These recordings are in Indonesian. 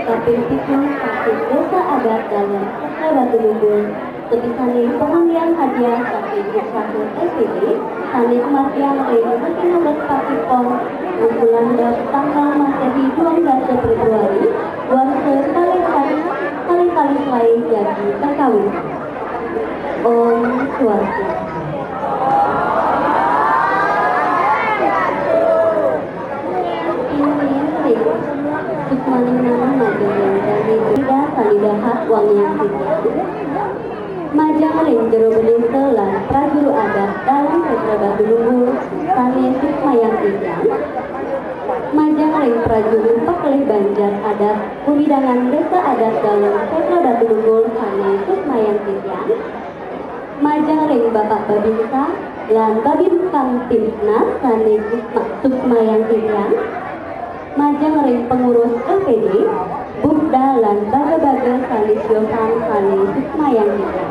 Kapil Pitu Kapil Desa Adat Dalam Kota Batu Lumpur Sebisane pengundian hadiah Kapil Desa SPD Sane kematian Remu Berkinolet Pakipong Bulan tanggal Masehi 12 Februari Warsa kali-kali selain jadi terkawin. Om Swastiastu. Sukmaning nama Majang dari tidak salidahak wang yang tidak Majang ring jero bedesa lan prajuru adat dalam Setra Batu Lumpur sane sukmayang tidak Majang ring prajuru pekelih banjar adat pemidangan desa adat dalam Setra Batu Lumpur sane sukmayang tidak Majang ring Bapak Babinsa lan Babin Kamtipnas sane sukmayang tidak Majang ring pengurus LPD, Bukda lan baga-baga salis Yohan sane sukmayang kita.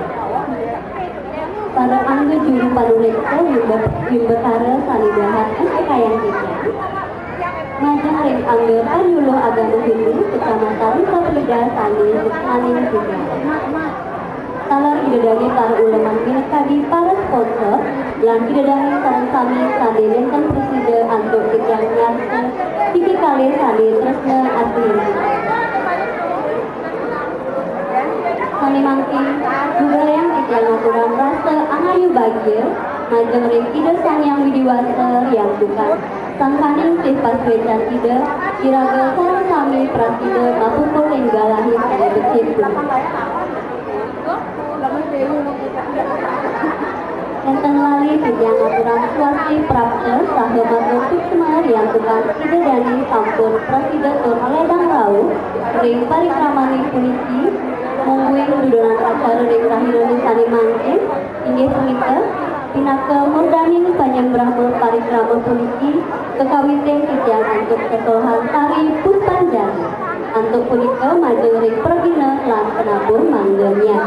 Para angga juru panuleksa Wimbekara sane dahat SPKyang kita. Majang ring angga panyuluh agama Hindu Kecamatan Saprida sane sukmaning kita. Salar idadani para ulama minekadi para sponsor lan idadani sareng sami sane nenten preside antuk tigang nyarsa tiga kali sane tresna asli sane mangki juga yang tigang aturan rasa angayu bahagia Majang ring ida sanyang widiwasa yang bukan sangkaning sih paswecan ida iraga sareng sami prasida mapupul lenggalahi sane becik Enten lali tiang aturan swasti prapta sahabat suksma yang tukang ide dani sampun presida tur ledang rau ring parikramani puniki mungguing dudonan acara ring rahirani sani mangkin inggih punika pinaka murdaning panyembrahma parikrama puniki kekawiten tiang antuk ketolhan tari Puspanjali antuk punika Majang ring pergina lan penabur mangganya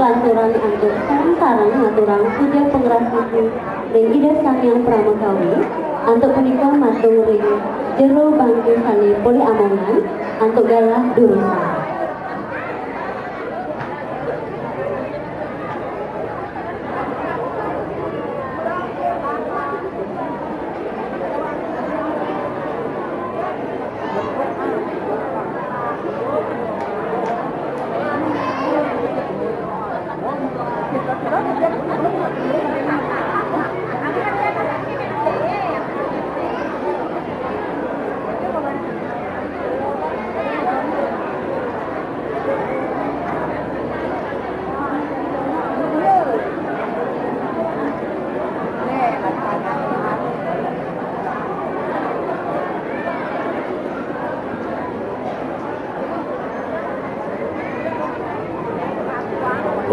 kelancuran untuk sarang-sarang ngaturang puja pengrasisi ring ida samyang pramakawi untuk punika matung ring jero bangku sane poli amongan untuk galah durusan.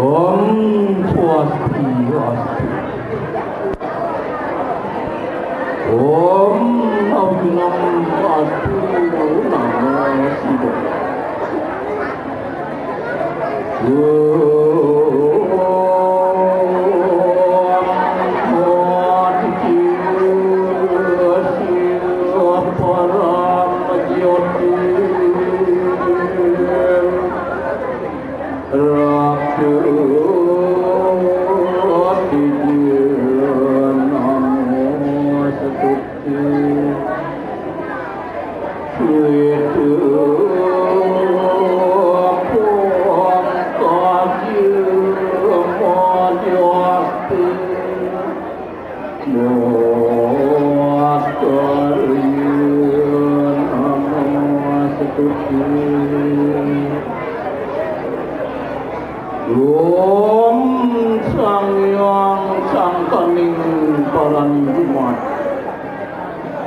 Om Swastiastu. Om Swastiastu. Namo Om Sang Hyang Sang Kaning Paranjumat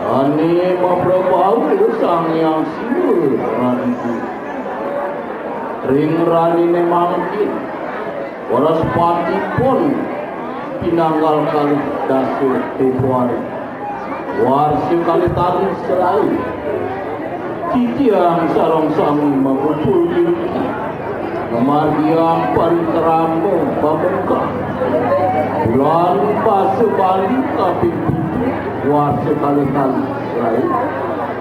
Ani Maprabhavu Sang Hyang Siwa Ranju Ring Ranine Mangkin Waraspati pun Pinanggal kali dasur Februari Warsi kali tarik selalu Titiang sarong sami mengupul diri Kemargiang parinteramu pamukah Bulan pasu bali kaping Warsi kali-kali selalu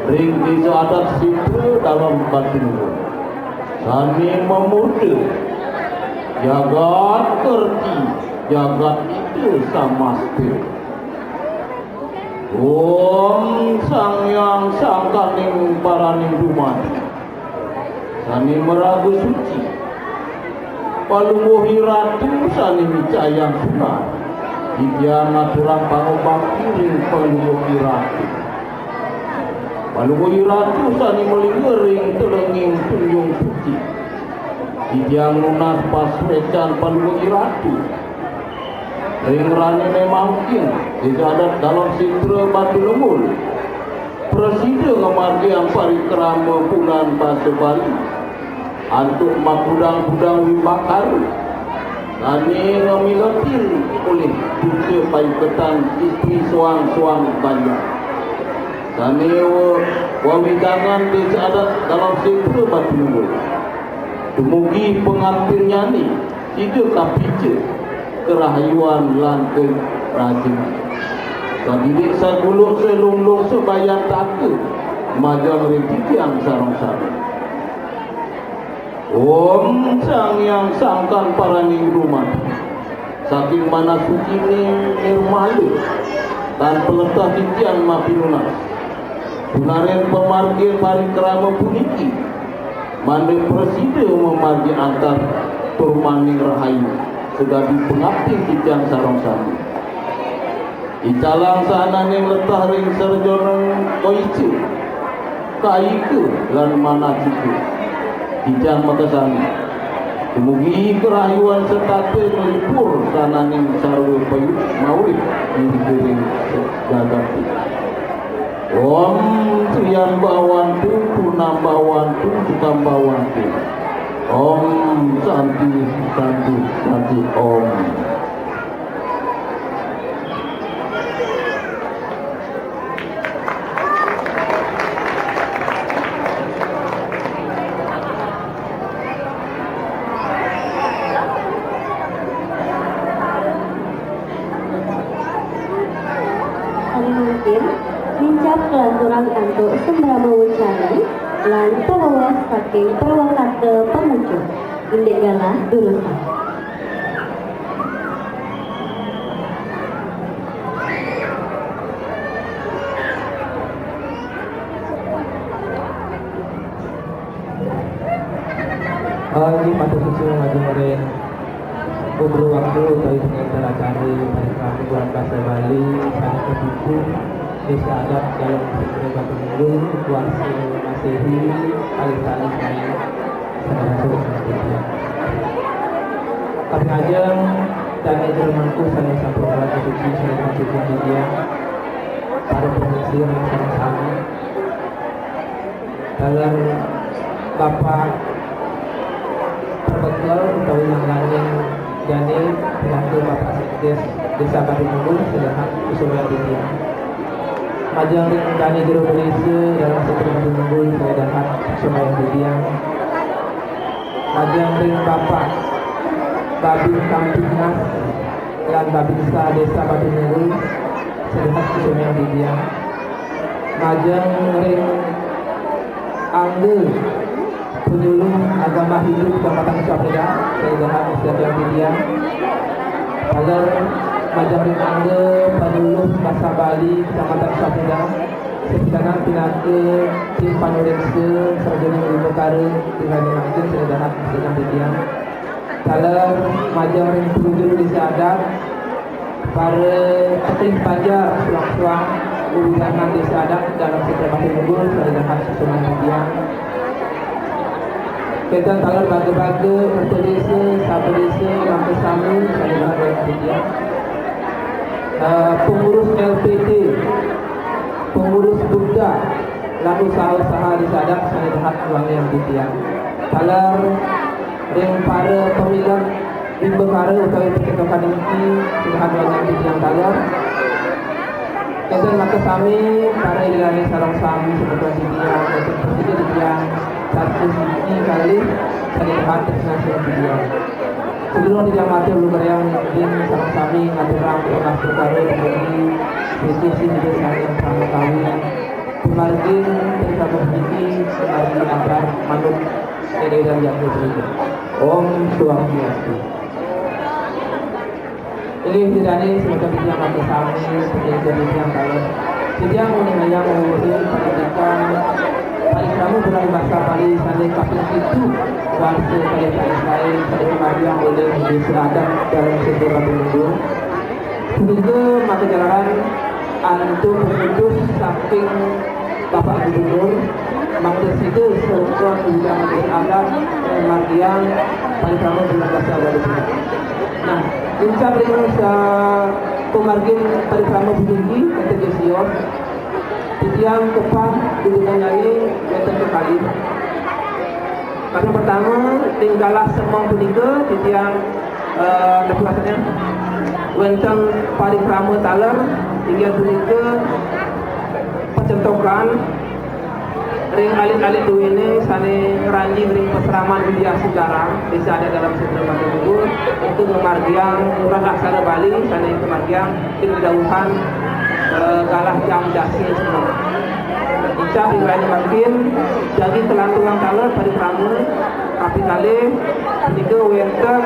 Ring desa adat situ dalam batin Sani memuda Jagat kerti Jagat itu sama spirit Om Sang Yang Sangkaning Paraning Duman Sani Meragu Suci Palungguhi Ratu Sani Micayang Sunat Didiana Turang Pangobang Piring Palungguhi Ratu Palungguhi Ratu Sani Melingering Telenging Tunjung Putih Didiang Lunas Paswecan Palungguhi Ratu Ringrani memangkin dijadat dalam sitra Batu Lemul Presiden kemargian parikrama bulan Basa Bali Antuk makudang-kudang Wimbakaru Tani ngemilatin oleh Duta Paiketan istri suang-suang banyak Tani wawidangan dijadat dalam sitra Batu Lemul Dumugi pengantin nyani Tidak kapija kerahayuan lan kerajinan dan didik saguluk selunglung sebayar taka majang rezeki yang sarang-sarang Om Sang Yang Sangkan Paraning Rumah saking mana suci ni nirmala dan peletah titian mapinunas punaren pemargir parikrama puniki mana presiden memargi antar Turmaning Rahayu segabi pengabdi titian sarang-sarang Icalang sana ni letah ring serjonang koice Kaike lan mana ciku Ijang makasami Kemugi kerayuan setate melipur sana ni sarwa payut mawit Ini kering gagati Om Triyan Bawantu Punam Bawantu Tukam Bawantu Om Santi Santi Santi Om Mincap kelanturan antuk sembrama wucari lan pewawas saking perwakate pemucuk indek galah durusan Ini pada susu ngajurin beberapa waktu dari pengintel acara parikrama bulan Basa Bali sana kebuku desa adat dalam sekre Batu Lemul kuasa Masehi alih-alih saya masuk ke kami ajeng dan Jermanku sana sampun lagi suci sana masuk ke dia para pengisi yang sama-sama dalam Bapak Perbetul atau yang lain jadi penantu Bapak Sekdes Desa Batu Lemul sedang usulnya dia Majang ring Dani Jero Malaysia dalam sekre Batu Lemul saya dapat usulnya dia Majang ring Bapak Babin Kampingnas dan Babinsa Desa Batu Lemul saya dapat usulnya dia Majang ring Angge penyuluh agama hidup Kecamatan Sapeda saya dapat usulnya dia agar Majang Angge penyuluh Bahasa Bali Kecamatan Sapeda sekitar pinake tim panulense sarjana ilmu perkara tinggal di Majang saya dapat usulnya dia dalam Majang penyuluh desa adat para peting panjar suang-suang urusan desa adat dalam sekre Batu Lemul saya dapat usulnya dia kita talar baga-baga untuk desa, satu desa, ramai sami, saya dapat dia. Pengurus LPD, pengurus Buddha, lalu usaha-usaha di Sadak, saya dapat uang yang dia. Talar yang para pemilihan di perkara atau percakapan ini, saya dapat uang yang dia talar. Kita maka sami, para ilani sarang sami seperti dia, seperti dia. Satu sisi kali saya dapat tersenasi dia. Sebelum tidak mati belum yang mungkin sama kami ngaturang pernah perkara bagi sisi di desa yang sama kami. Kemarin kita berhenti lagi antar manut daerah yang berbeda. Om Swastiastu. Ini tidak ini semacam yang mati kami penjaga yang kalau Jadi yang mengenai pendidikan paling kamu berani bahasa Bali sana kapil itu bahasa paling lain pada kemajuan oleh diserahkan dalam sebuah minggu. Juga mata jalanan antum berkudus saking Bapak Gubernur Mangdesiga serta juga adat margian paling kamu berani bahasa Bali. Nah, insya Allah pemargin paling kamu tinggi kata Jesios yang tepat dengan lain datang ke kali. Karena pertama tinggallah semang peniga yang depulasanya wentang parikrama taler hingga peniga pencentokan ring alit-alit dua ini sane ranjing ring peseraman Widya Sudara bisa ada dalam sebuah mata buku untuk memargiang murah aksara Bali sane kemargiang didauhan galah jam dasir semua. Icah riwayat makin jadi telang-telang taler parikrama kapitale niku wenten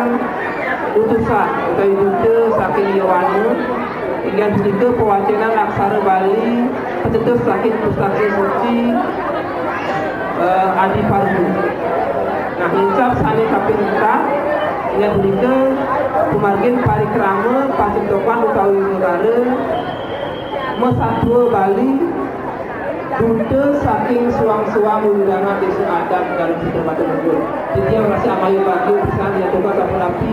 utusan utawi dute saking Yohanu hingga niku pewacanan aksara Bali pencetus saking pustaka suci Adi Pardu. Nah, incap sane kapinta hingga niku pemargin parikrama pacentokan utawi negara Mesatwa Bali dute saking suang-suang undangan desa adat dalam sistem batu mundur. Jadi yang masih amayu bagi bisa dia tukar sampun api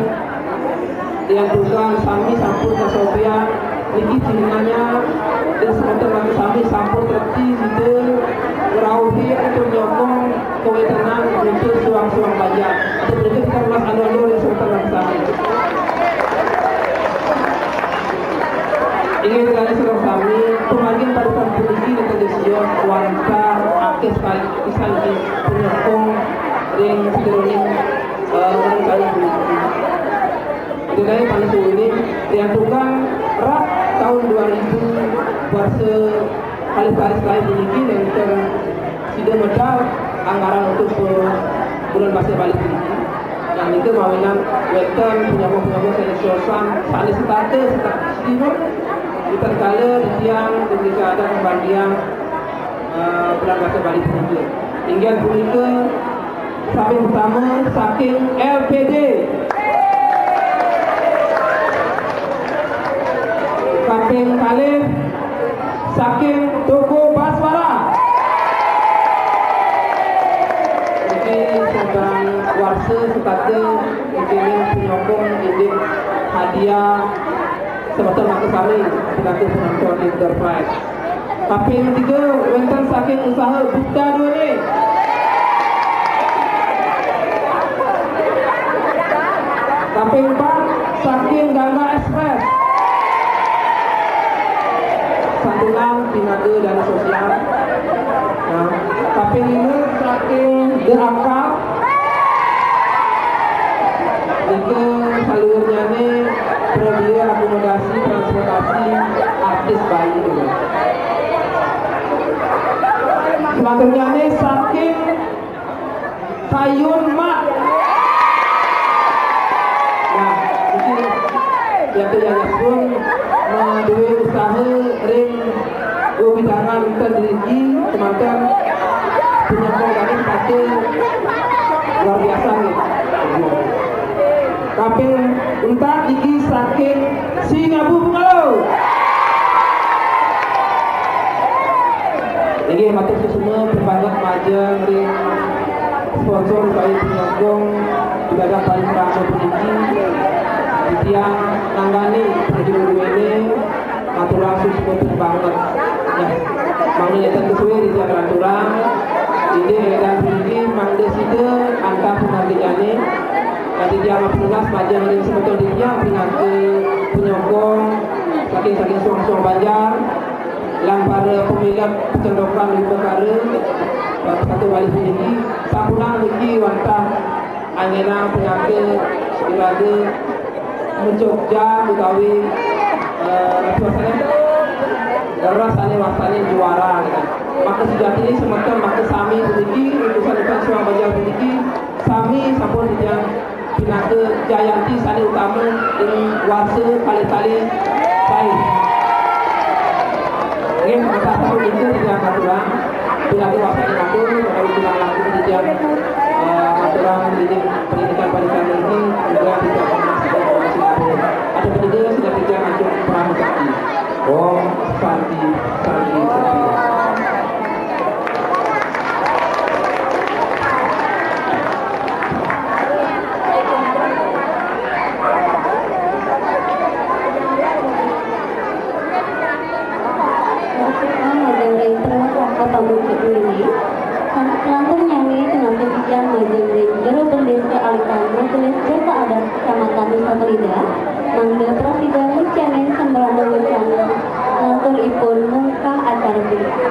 dia tukar sami sampun ke Sofia niki jenengannya dan sebentar lagi sami sampun terti gitu berauhi untuk nyokong kowe tenang untuk suang-suang banyak atau berikut kita ulas anu-anu yang sebentar lagi sami ingin sekali serang kami pemargin pada kampung ini dan kedesion wantar aktif sekali bisa lebih penyokong ring sekeroning orang kali dengan pada suhu ini yang tukang rak tahun 2000 puasa kali-kali sekali memiliki dan tidak medal anggaran untuk bulan bahasa Bali ini yang itu mawinan weton penyokong-penyokong selesiosan saling starter setidaknya terkala tiang ketika ada pembagian bulan bahasa Bali itu hingga punika saking pertama saking LPD saking kalih saking Toko Baswara ini sedang warsa sekata mungkin penyokong ini hadiah sebentar maka kami pengaku penonton Enterprise. Tapi yang ketiga, wenten saking usaha Buddha dua ni. Tapi empat saking Gangga Express. Santunan Pinaga Dana Sosial. Nah, tapi lima saking The Akal. Tiga salurnya ni prodia akomodasi transportasi artis bayi. Selanjutnya ni saking Sayun Mak. Nah, ini yang pun menduwe usaha ring bidangan terdiri teman-teman penyokong kami pada luar biasa ni. Kapil entah iki saking Singabu Bungalo. Jadi matur semua berbanyak majang ring sponsor baik penyokong ibadah paling ramah peninggi yang nanggani perjuangan ini matur langsung semua berbanyak. Nah, mangnya tentu sesuai di jalan turang ini dan peninggi mangde sida angka pengajiannya. Jadi dia penugas majang ring sebetulnya dia penyokong saking suang-suang banjar para pemilihan pencendokan di perkara satu wali ini sampunan lagi wantah angena penyakit sekiranya mencokja utawi rasanya wasanya juara gitu. Maka sejati ini semacam maka sami memiliki utusan suang banjar memiliki sami sampun dia Pinaka Jayanti sana utama ini wasa kali-kali baik. Ini satu itu tidak aturan, tidak diwakili atur, kalau tidak laku tidak aturan pendidikan pendidikan ini juga tidak pernah ada pendidik yang sudah tidak masuk pramuka. Oh, Santi. Langsung nyanyi dengan kebijakan majelis jero bendesa alitan majelis desa adat kecamatan Nusa Penida mangga presiden Lucianen Sembrano Wacana langsung ipun mungkah acara punika.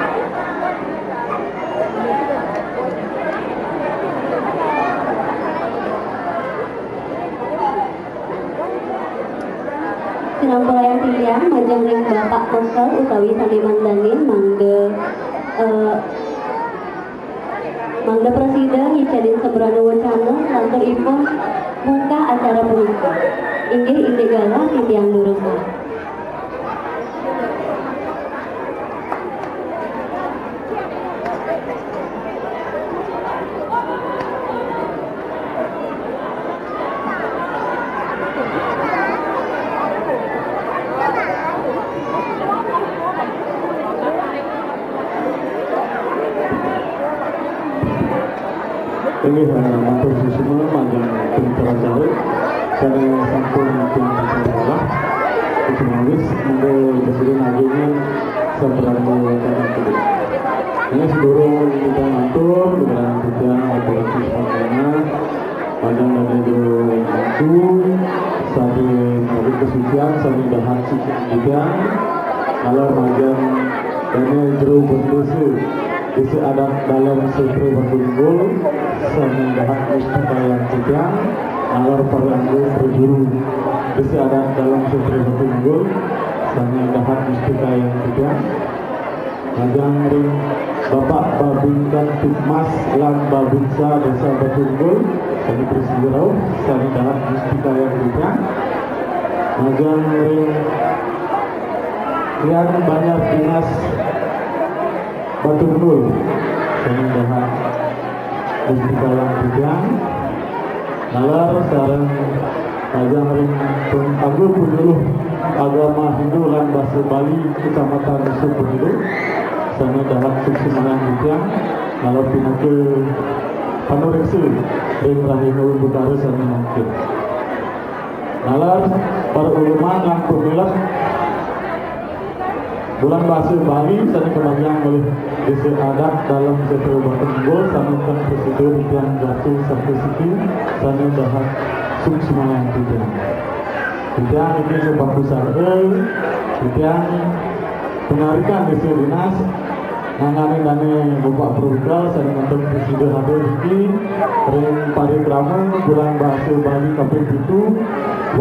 Sinang pelayan pilihan majeng ring Bapak Kosel utawi Sandi Mandanin Mangga Presiden Lucianen Sembrano Wacana langsung ipun mungkah acara punika. Inggih gala titiang durusa. Ini matur susun panjang pintar jauh, saya sampun pintar Kucumawis, untuk presiden akhirnya Sembrano Wacana kedua. Ini seluruh kita matur, dengan kita operasi sebagainya, panjang dari dulu waktu, sampai kesucian, sampai dahan suci juga, kalau panjang ini jeruk berdesa. Isi ada dalam sutri berkumpul semendahat mustika yang tiga alor peranggu berjuru. Isi ada dalam sutri berkumpul semendahat mustika yang tiga ajang ring Bapak Babingkan Tikmas lan Babinsa Desa Berkumpul Sani Presiden semendahat mustika yang tiga ajang ring yang banyak dinas Batu Benul dengan bahan mustika yang bidang nalar sarang ajang ring agung penduluh agama Hindu lan Basa Bali Kecamatan Nusa Penida sana dahat suksemangan bidang nalar pinake panureksa ring rahimul utara sana mungkin nalar para ulama lan pemilah bulan Basa Bali sana kebanyakan oleh desa adat dalam setelah berkumpul sanukan presiden yang jatuh sampai situ sana dahat suksemangan bidang ini sebab besar bidang penarikan desa dinas nangani dana Bapak Prudal sana mantan presiden hadir ini ring parikrama bulan Basa Bali kapil itu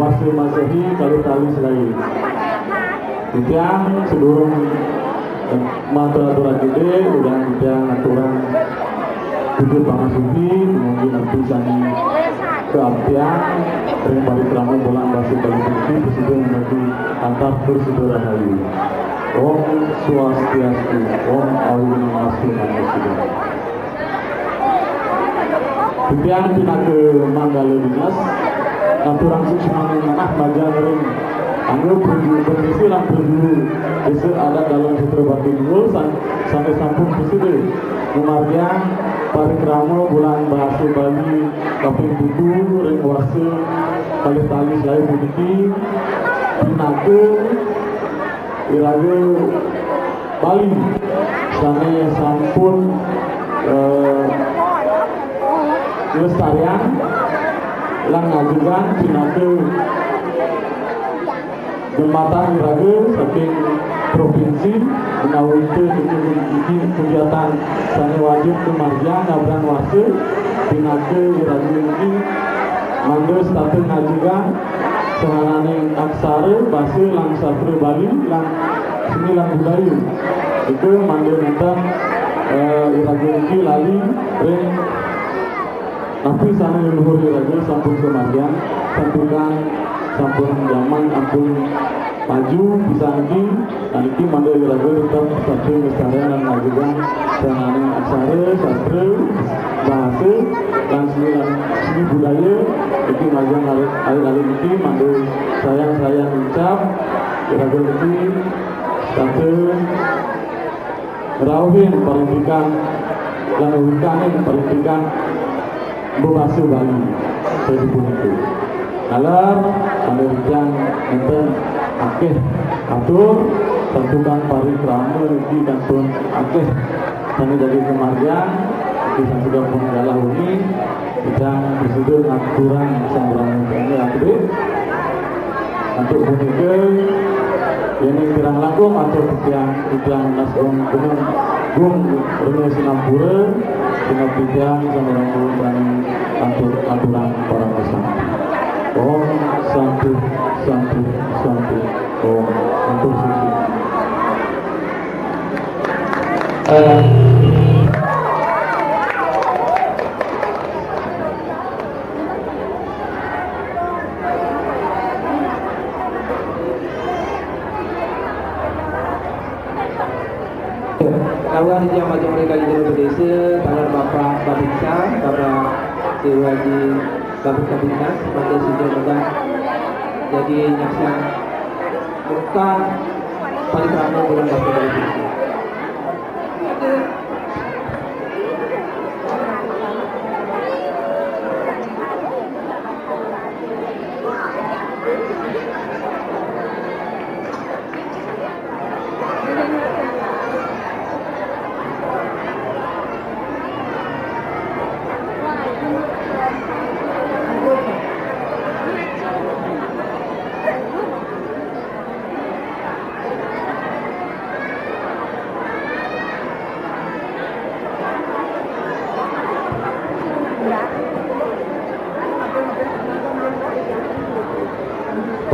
wasi masehi kali-kali selain bidang seluruh aturan gede udah bidang aturan hidup pangasuhi mungkin nanti sani keabdian ring parikrama bulan Basa Bali itu presiden membagi antar bersaudara hayu Om Swastiastu Om Awilumastu Namaskara. Bidang pinake Manggala Dinas aturan suksemangan manah bagian ring anu berdisi lan berdulu desa ada dalam sutra batu dulu sampai sampun presiden memargian parikrama bulan Basa Bali kaping 7 ring wase kali tali selain puniki pinake iraga Bali sane sampun lestarian lan ngajukan pinake jembatan iraga saking provinsi menawi itu kegiatan sane wajib kemargian ngabran wase pinake iraga ini mangga status ngajukan sehananing aksara basa lan sastra Bali lan seni lan budaya itu mangga nonton iraga iki lali ring tapi sana leluhur iraga sampun kemargian tentukan sampun zaman ampun maju bisa lagi Nanti mandai lagu tentang satu kelestarian dan majuan penanganan aksara, sastra, bahasa, dan seni budaya. Itu majang alih-alih ini mandai sayang ucap lagu ini satu rawin perhentikan dan perhentikan berbahasa Bali saya pun itu. Alar mandai bijang enten akeh atur tentukan parikrama iki kantun akeh sane dari kemargian bisa sudah pun galah ini sedang disebut aturan sambrang ini aktif untuk punika ini kirang langkung atau tiang nasgong gung renung Singapura dengan tiang sambrang dan aturan para pesan. Om Santi Om untuk suci. Lawan yang maju mereka di jalur desa, tangan Bapak Babinsa, Bapak Dewa di Babin Kabinas, pada sudah mudah jadi nyaksian bukan parikrama bulan Bapak Babinsa.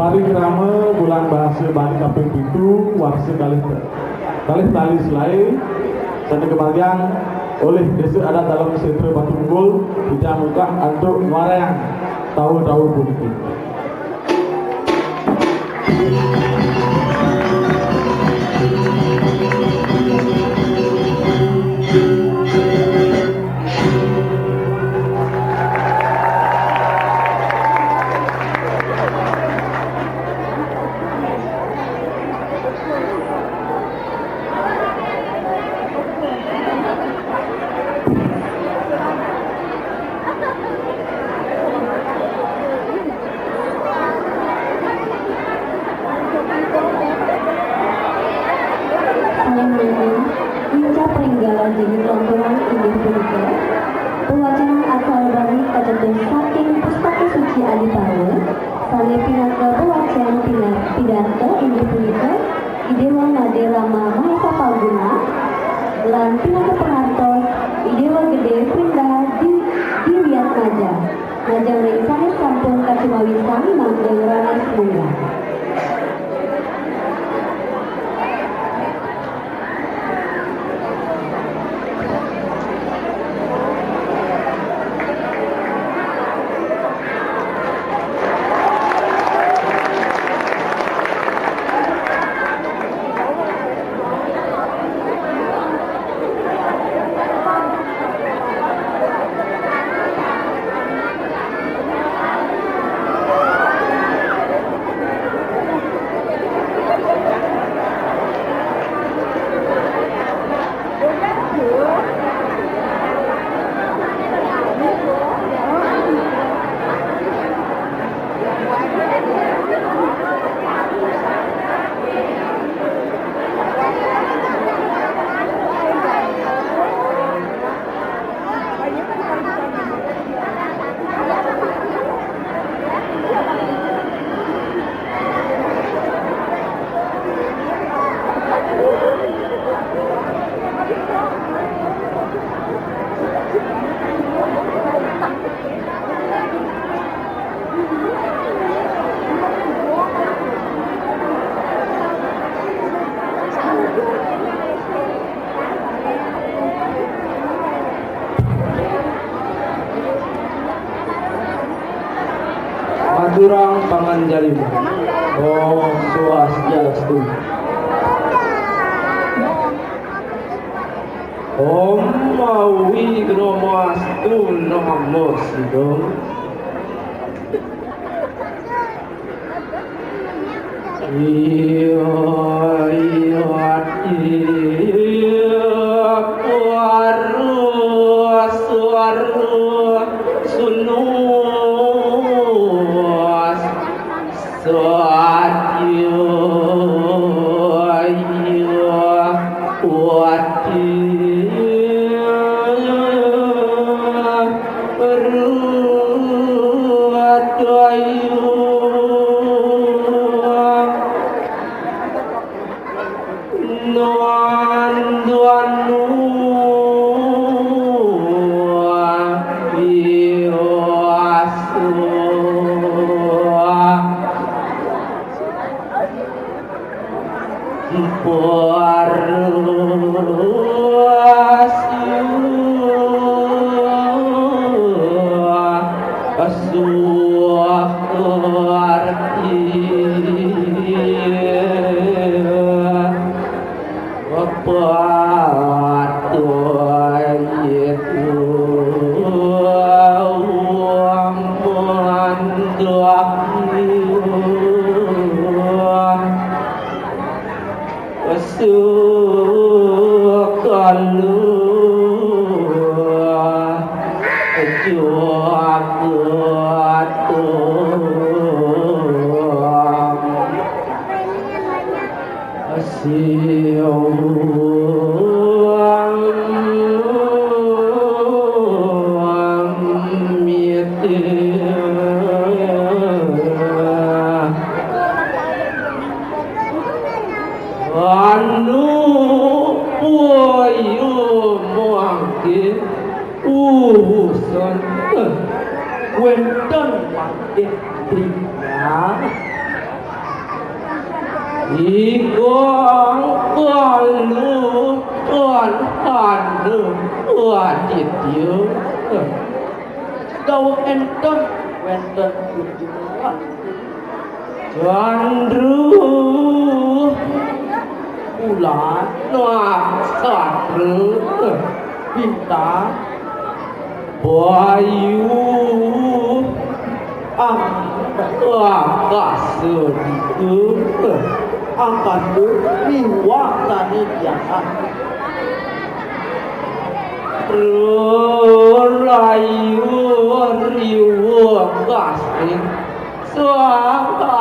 Parikrama bulan bahasa Bali kaping 7 warsa kalih tali selai sane kebagian oleh desa adat dalam sentra Batu Unggul bijang muka untuk ngwarayang tahun-tahun puniki. Inca peninggalan jadi tontonan inggih punika pewacanan asal Bali kacetus saking pustaka suci Adiparwa sane pinaka pewacanan pidato inggih punika Idewa Made Rama Mahesa Palguna lan pinaka pengantos Idewa Gede Pindah di Wiat Maja Majang ring sanes sampun kacumawisan mangga ranes munggah. Madurang Panganjalima. Oh, Swastiastu. Om mawi gromastu namo sidom. Iya suara sunus suatu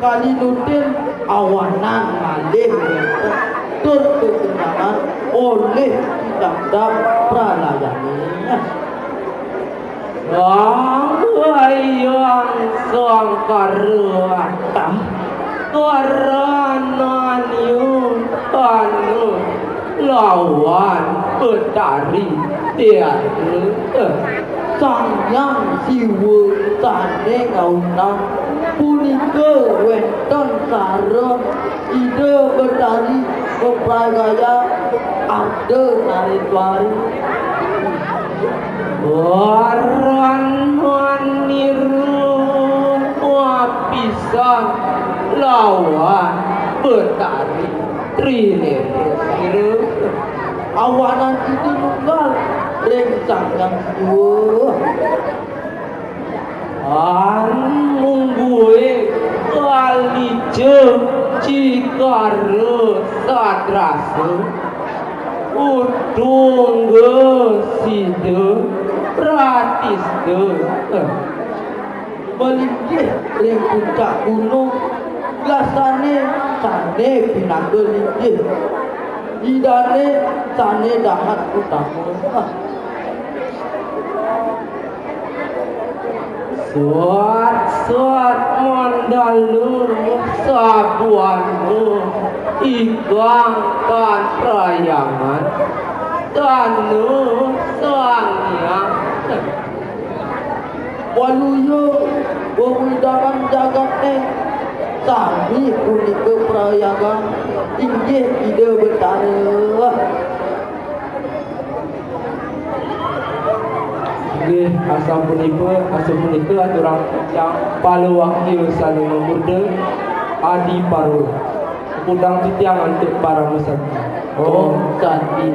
kali nutin awanan malih tur kekenangan oleh tidak pralayani yang sangkarata karananiun anu lawan petari tiada sangyang siwa tane kaunang punika wonten sareng ide betari bepragaya ada naritwari waran maniru wapisan lawan betari trinete awanan itu nunggal ring sangang siwa mungguwe kalije cikare sadrase udung side gratis tuh. Melingkih ring puncak gunung, gasane sane pinaga linggih, idane sane dahat utama. Suat mandalu sabuanmu igangkan perayangan tanu sangyang waluyo wawidakan jagatnya sami punika perayangan inggih ide betara. Nggih, asal punika aturang yang palu wakil saling memurda adi paru kudang titiang untuk para mesaki. Oh, santi.